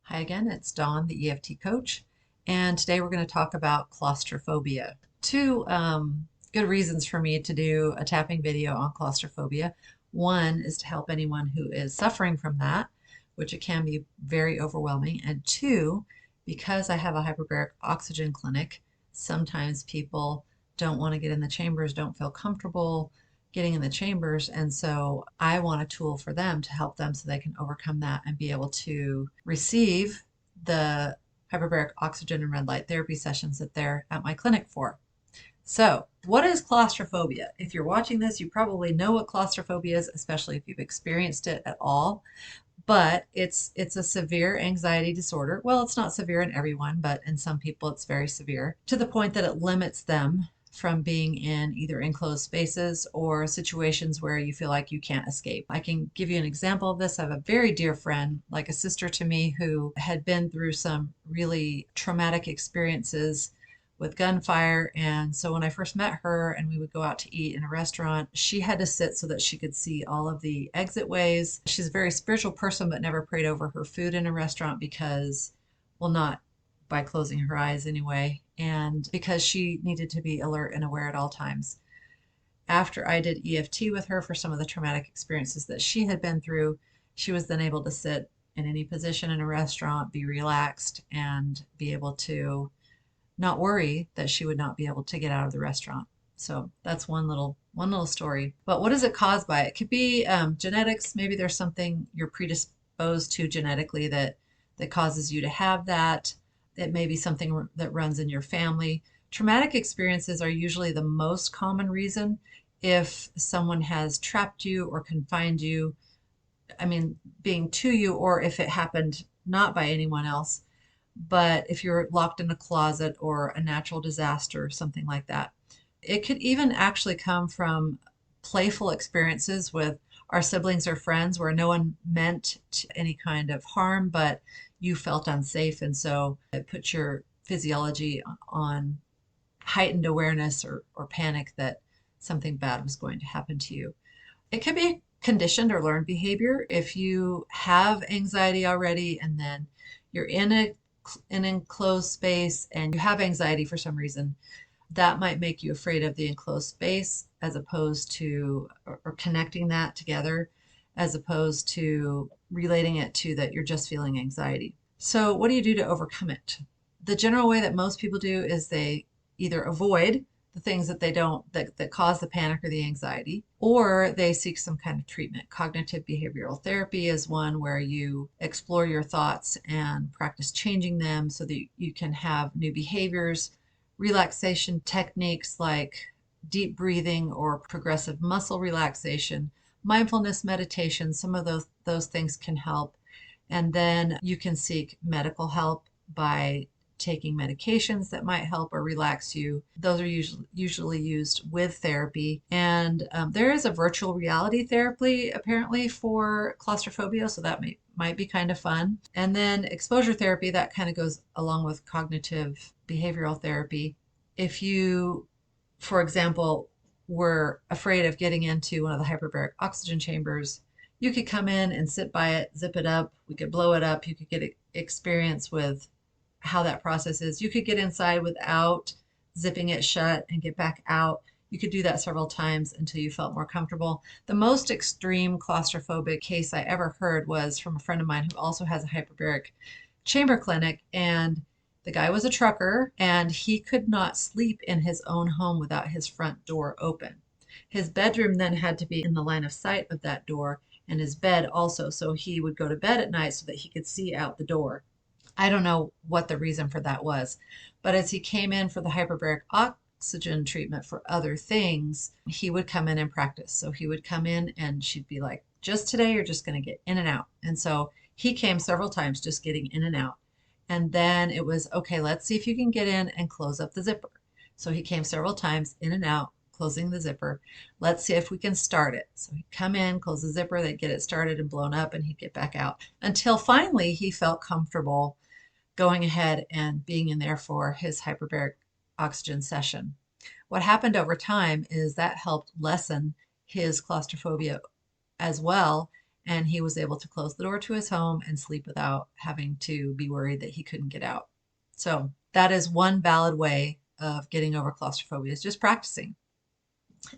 Hi again, it's Dawn, the EFT coach, and today we're going to talk about claustrophobia. Two good reasons for me to do a tapping video on claustrophobia. One is to help anyone who is suffering from that, which it can be very overwhelming. And two, because I have a hyperbaric oxygen clinic, sometimes people don't want to get in the chambers, don't feel comfortable getting in the chambers. And so I want a tool for them to help them so they can overcome that and be able to receive the hyperbaric oxygen and red light therapy sessions that they're at my clinic for. So, what is claustrophobia? If you're watching this, you probably know what claustrophobia is, especially if you've experienced it at all. But it's a severe anxiety disorder. Well, it's not severe in everyone, but in some people it's very severe to the point that it limits them from being in either enclosed spaces or situations where you feel like you can't escape. I can give you an example of this. I have a very dear friend, like a sister to me, who had been through some really traumatic experiences with gunfire. And so when I first met her and we would go out to eat in a restaurant, she had to sit so that she could see all of the exit ways. She's a very spiritual person, but never prayed over her food in a restaurant because, well, not by closing her eyes anyway, and because she needed to be alert and aware at all times. After I did EFT with her for some of the traumatic experiences that she had been through, she was then able to sit in any position in a restaurant, be relaxed, and be able to not worry that she would not be able to get out of the restaurant. So that's one little story. But what is it caused by? It could be genetics. Maybe there's something you're predisposed to genetically that causes you to have that. It may be something that runs in your family. Traumatic experiences are usually the most common reason. If someone has trapped you or confined you, I mean, being to you, or if it happened not by anyone else, but if you're locked in a closet or a natural disaster, something like that. It could even actually come from playful experiences with our siblings or friends where no one meant any kind of harm, but you felt unsafe. And so it puts your physiology on heightened awareness or panic that something bad was going to happen to you. It could be conditioned or learned behavior. If you have anxiety already and then you're in an enclosed space and you have anxiety for some reason, that might make you afraid of the enclosed space as opposed to, or connecting that together as opposed to relating it to that you're just feeling anxiety. So, what do you do to overcome it? The general way that most people do is they either avoid the things that they don't that cause the panic or the anxiety, or they seek some kind of treatment. Cognitive behavioral therapy is one where you explore your thoughts and practice changing them so that you can have new behaviors. Relaxation techniques like deep breathing or progressive muscle relaxation, mindfulness meditation, some of those things can help. And then you can seek medical help by taking medications that might help or relax you. Those are usually used with therapy. And there is a virtual reality therapy apparently for claustrophobia, so that might be kind of fun. And then exposure therapy, that kind of goes along with cognitive behavioral therapy. If you, for example, were afraid of getting into one of the hyperbaric oxygen chambers, you could come in and sit by it, zip it up, we could blow it up, you could get experience with how that process is. You could get inside without zipping it shut and get back out. You could do that several times until you felt more comfortable. The most extreme claustrophobic case I ever heard was from a friend of mine who also has a hyperbaric chamber clinic, and the guy was a trucker and he could not sleep in his own home without his front door open. His bedroom then had to be in the line of sight of that door, and his bed also, so he would go to bed at night so that he could see out the door. I don't know what the reason for that was, but as he came in for the hyperbaric oxygen treatment for other things, he would come in and practice. So he would come in and she'd be like, just today, you're just going to get in and out. And so he came several times just getting in and out. And then it was, okay, let's see if you can get in and close up the zipper. So he came several times in and out, closing the zipper. Let's see if we can start it. So he'd come in, close the zipper, they'd get it started and blown up, and he'd get back out until finally he felt comfortable going ahead and being in there for his hyperbaric oxygen session. What happened over time is that helped lessen his claustrophobia as well. and he was able to close the door to his home and sleep without having to be worried that he couldn't get out. So that is one valid way of getting over claustrophobia, is just practicing.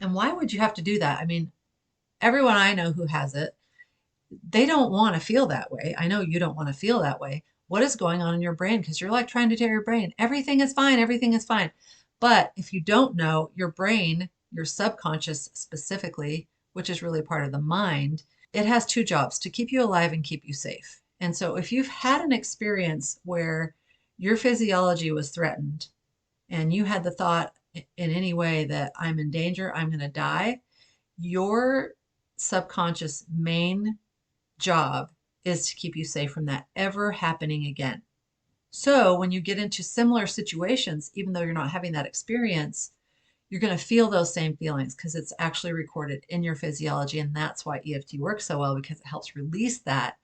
And why would you have to do that? I mean, everyone I know who has it, they don't want to feel that way. I know you don't want to feel that way. What is going on in your brain? Because you're like trying to tell your brain, everything is fine, everything is fine. But if you don't know, your brain, your subconscious specifically, which is really part of the mind, it has two jobs: to keep you alive and keep you safe. And so if you've had an experience where your physiology was threatened and you had the thought in any way that I'm in danger, I'm going to die, your subconscious main job is to keep you safe from that ever happening again. So when you get into similar situations, even though you're not having that experience, you're going to feel those same feelings because it's actually recorded in your physiology. And that's why EFT works so well, because it helps release that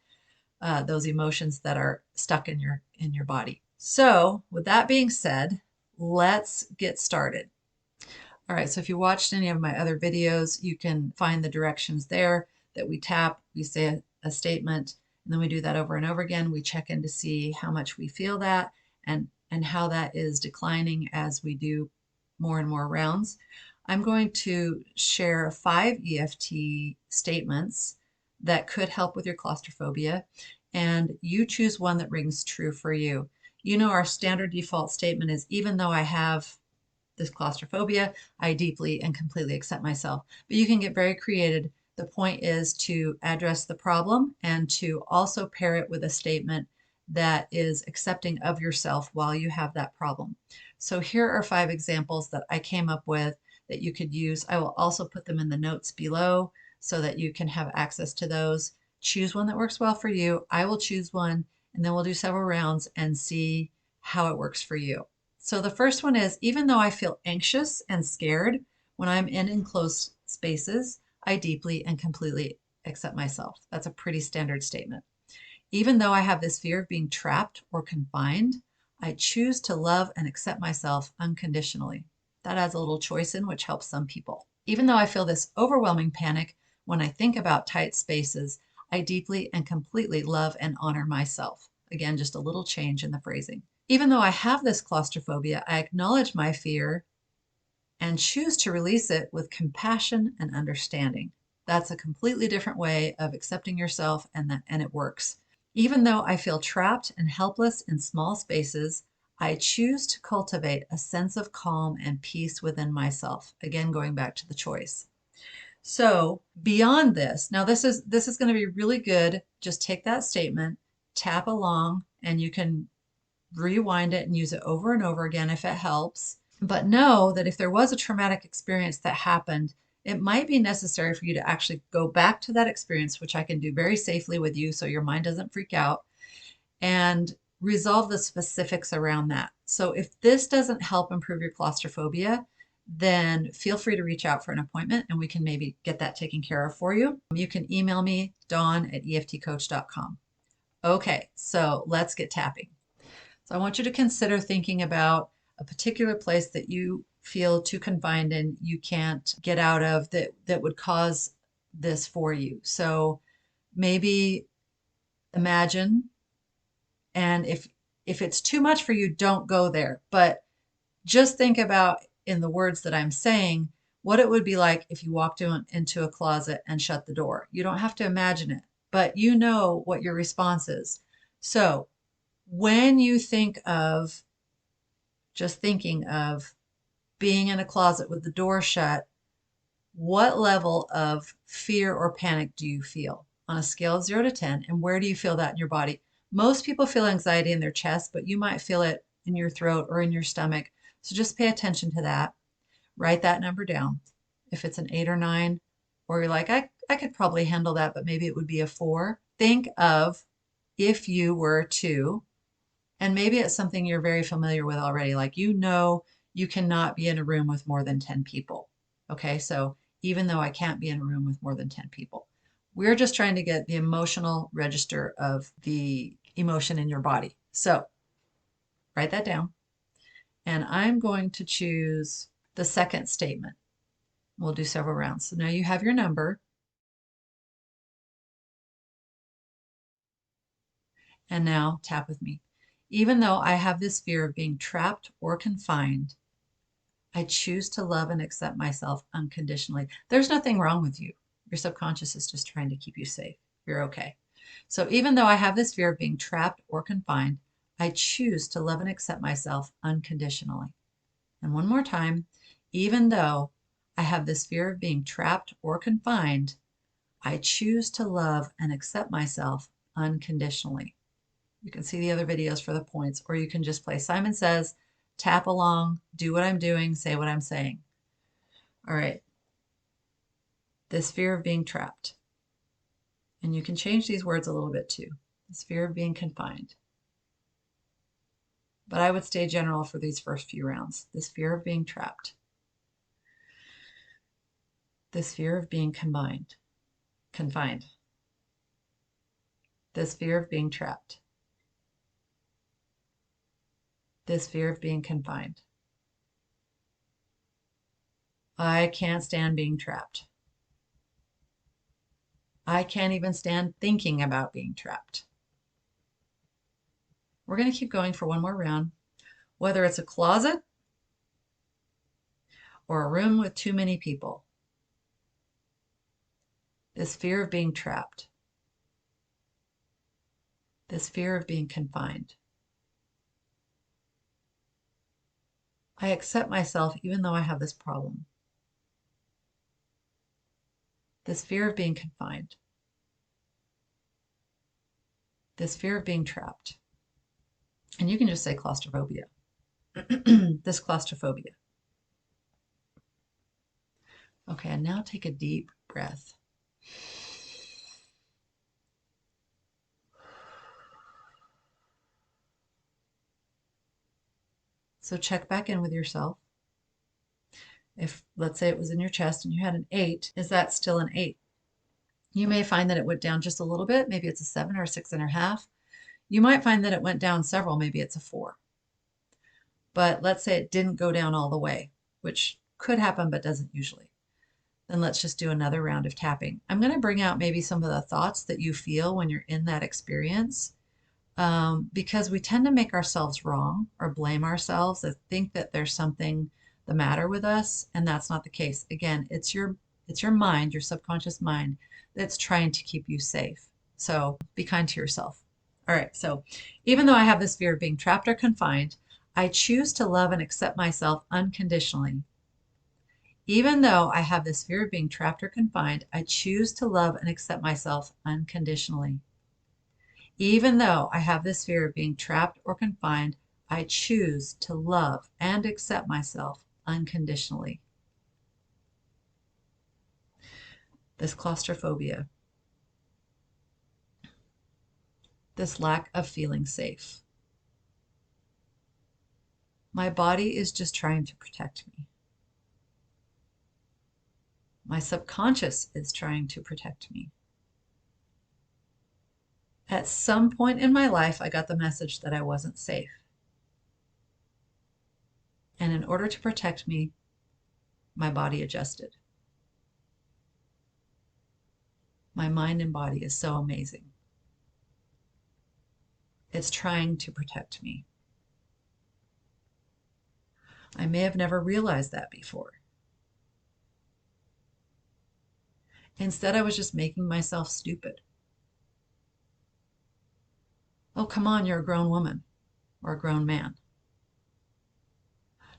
those emotions that are stuck in your body. So with that being said, let's get started. All right, so if you watched any of my other videos, you can find the directions there that we tap, we say a statement, and then we do that over and over again. We check in to see how much we feel that and how that is declining as we do more and more rounds. I'm going to share 5 EFT statements that could help with your claustrophobia, and you choose one that rings true for you. You know, our standard default statement is, even though I have this claustrophobia, I deeply and completely accept myself. But you can get very creative. The point is to address the problem and to also pair it with a statement that is accepting of yourself while you have that problem. So here are 5 examples that I came up with that you could use. I will also put them in the notes below so that you can have access to those. Choose one that works well for you. I will choose one, and then we'll do several rounds and see how it works for you. So the first one is, even though I feel anxious and scared when I'm in enclosed spaces, I deeply and completely accept myself. That's a pretty standard statement. Even though I have this fear of being trapped or confined, I choose to love and accept myself unconditionally. That adds a little choice in, which helps some people. Even though I feel this overwhelming panic when I think about tight spaces, I deeply and completely love and honor myself. Again, just a little change in the phrasing. Even though I have this claustrophobia, I acknowledge my fear and choose to release it with compassion and understanding. That's a completely different way of accepting yourself, and it works. Even though I feel trapped and helpless in small spaces, I choose to cultivate a sense of calm and peace within myself. Again, going back to the choice. So beyond this, now this is going to be really good. Just take that statement, tap along, and you can rewind it and use it over and over again if it helps. But know that if there was a traumatic experience that happened, it might be necessary for you to actually go back to that experience, which I can do very safely with you so your mind doesn't freak out, and resolve the specifics around that. So if this doesn't help improve your claustrophobia, then feel free to reach out for an appointment and we can maybe get that taken care of for you. You can email me, dawn@eftcoach.com. Okay, so let's get tapping. So I want you to consider thinking about a particular place that you feel too confined and you can't get out of, that would cause this for you. So maybe imagine, and if it's too much for you, don't go there. But just think about, in the words that I'm saying, what it would be like if you walked into a closet and shut the door. You don't have to imagine it, but you know what your response is. So when you think of, just thinking of being in a closet with the door shut, what level of fear or panic do you feel on a scale of 0 to 10? And where do you feel that in your body? Most people feel anxiety in their chest, but you might feel it in your throat or in your stomach. So just pay attention to that. Write that number down. If it's an 8 or 9, or you're like, I could probably handle that, but maybe it would be a 4. Think of, if you were to, and maybe it's something you're very familiar with already, like you cannot be in a room with more than 10 people. Okay, so even though I can't be in a room with more than 10 people, we're just trying to get the emotional register of the emotion in your body. So write that down. And I'm going to choose the second statement. We'll do several rounds. So now you have your number. And now tap with me. Even though I have this fear of being trapped or confined, I choose to love and accept myself unconditionally. There's nothing wrong with you. Your subconscious is just trying to keep you safe. You're okay. So even though I have this fear of being trapped or confined, I choose to love and accept myself unconditionally. And one more time, even though I have this fear of being trapped or confined, I choose to love and accept myself unconditionally. You can see the other videos for the points, or you can just play Simon Says, tap along, do what I'm doing, say what I'm saying. All right. This fear of being trapped. And you can change these words a little bit too. This fear of being confined. But I would stay general for these first few rounds. This fear of being trapped. This fear of being confined. This fear of being trapped. This fear of being confined. I can't stand being trapped. I can't even stand thinking about being trapped. We're going to keep going for one more round. Whether it's a closet or a room with too many people. This fear of being trapped. This fear of being confined. I accept myself even though I have this problem. This fear of being confined. This fear of being trapped. And you can just say claustrophobia. This claustrophobia. Okay, and now take a deep breath. So check back in with yourself. If, let's say, it was in your chest and you had an 8, is that still an 8? You may find that it went down just a little bit. Maybe it's a 7 or a 6.5. You might find that it went down several. Maybe it's a 4. But let's say it didn't go down all the way, which could happen but doesn't usually. Then let's just do another round of tapping. I'm going to bring out maybe some of the thoughts that you feel when you're in that experience, because we tend to make ourselves wrong or blame ourselves or think that there's something the matter with us, and that's not the case. Again, it's your mind, your subconscious mind, that's trying to keep you safe. So be kind to yourself. All right, so even though I have this fear of being trapped or confined, I choose to love and accept myself unconditionally. Even though I have this fear of being trapped or confined, I choose to love and accept myself unconditionally. Even though I have this fear of being trapped or confined, I choose to love and accept myself unconditionally. This claustrophobia, this lack of feeling safe. My body is just trying to protect me. My subconscious is trying to protect me. At some point in my life, I got the message that I wasn't safe. And in order to protect me, my body adjusted. My mind and body is so amazing. It's trying to protect me. I may have never realized that before. Instead, I was just making myself stupid. Oh, come on, you're a grown woman or a grown man.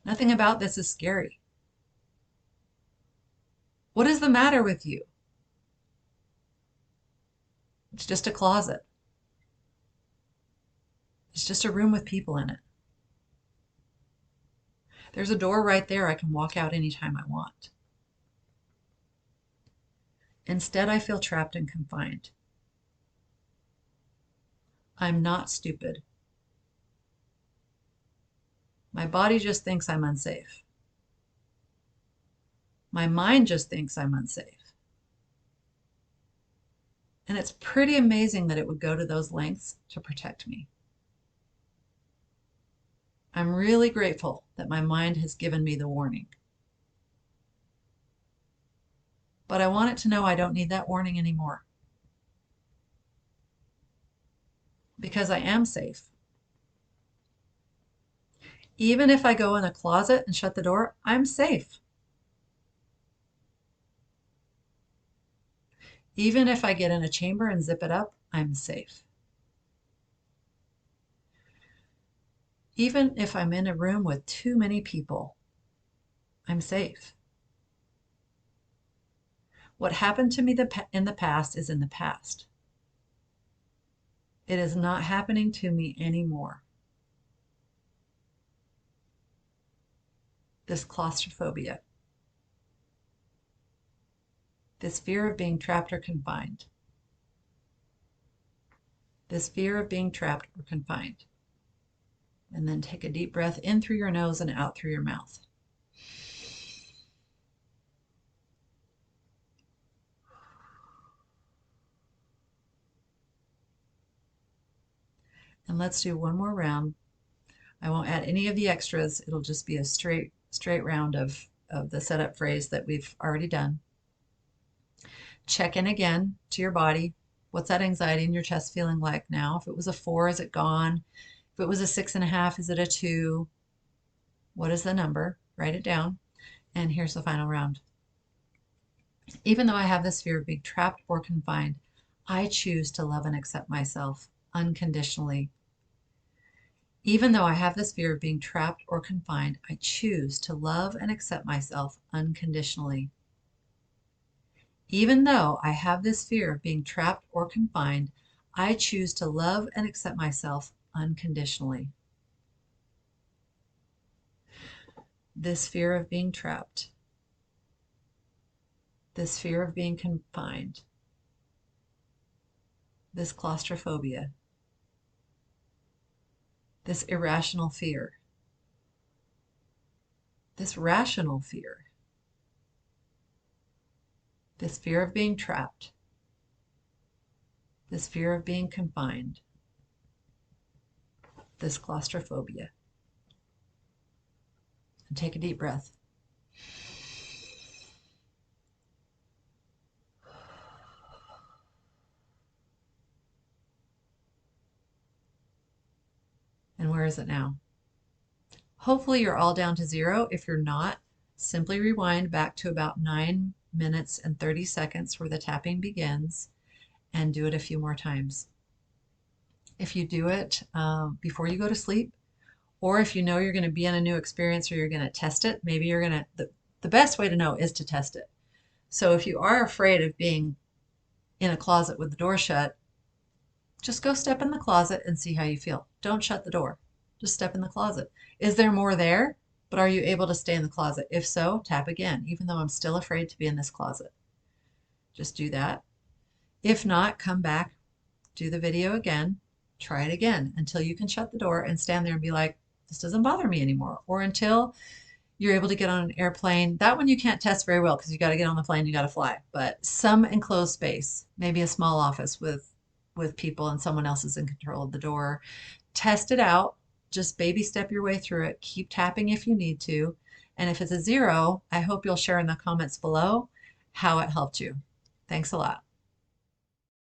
Nothing about this is scary. What is the matter with you? It's just a closet. It's just a room with people in it. There's a door right there. I can walk out anytime I want. Instead, I feel trapped and confined. I'm not stupid. My body just thinks I'm unsafe. My mind just thinks I'm unsafe. And it's pretty amazing that it would go to those lengths to protect me. I'm really grateful that my mind has given me the warning. But I want it to know I don't need that warning anymore. Because because I am safe. Even if I go in a closet and shut the door, I'm safe. Even if I get in a chamber and zip it up, I'm safe. Even if I'm in a room with too many people, I'm safe. What happened to me in the past is in the past. It is not happening to me anymore. This claustrophobia, this fear of being trapped or confined, this fear of being trapped or confined. And then take a deep breath in through your nose and out through your mouth. And let's do one more round. I won't add any of the extras. It'll just be a straight round of the setup phrase that we've already done. Check in again to your body. What's that anxiety in your chest feeling like now? If it was a 4, is it gone? If it was a 6.5, is it a 2? What is the number? Write it down. And here's the final round. Even though I have this fear of being trapped or confined, I choose to love and accept myself unconditionally. Even though I have this fear of being trapped or confined, I choose to love and accept myself unconditionally. Even though I have this fear of being trapped or confined, I choose to love and accept myself unconditionally. This fear of being trapped, this fear of being confined, this claustrophobia, this irrational fear, this rational fear, this fear of being trapped, this fear of being confined, this claustrophobia. And take a deep breath. And where is it now? Hopefully you're all down to 0. If you're not, simply rewind back to about 9 minutes and 30 seconds where the tapping begins and do it a few more times. If you do it before you go to sleep, or if you know you're going to be in a new experience or you're going to test it, maybe you're going to, the best way to know is to test it. So if you are afraid of being in a closet with the door shut, just go step in the closet and see how you feel. Don't shut the door. Just step in the closet. Is there more there? But are you able to stay in the closet? If so, tap again, even though I'm still afraid to be in this closet. Just do that. If not, come back, do the video again, try it again until you can shut the door and stand there and be like, this doesn't bother me anymore. Or until you're able to get on an airplane. That one you can't test very well because you got to get on the plane, you got to fly. But some enclosed space, maybe a small office with people and someone else is in control of the door. Test it out. Just baby step your way through it. Keep tapping if you need to. And if it's a 0, I hope you'll share in the comments below how it helped you. Thanks a lot.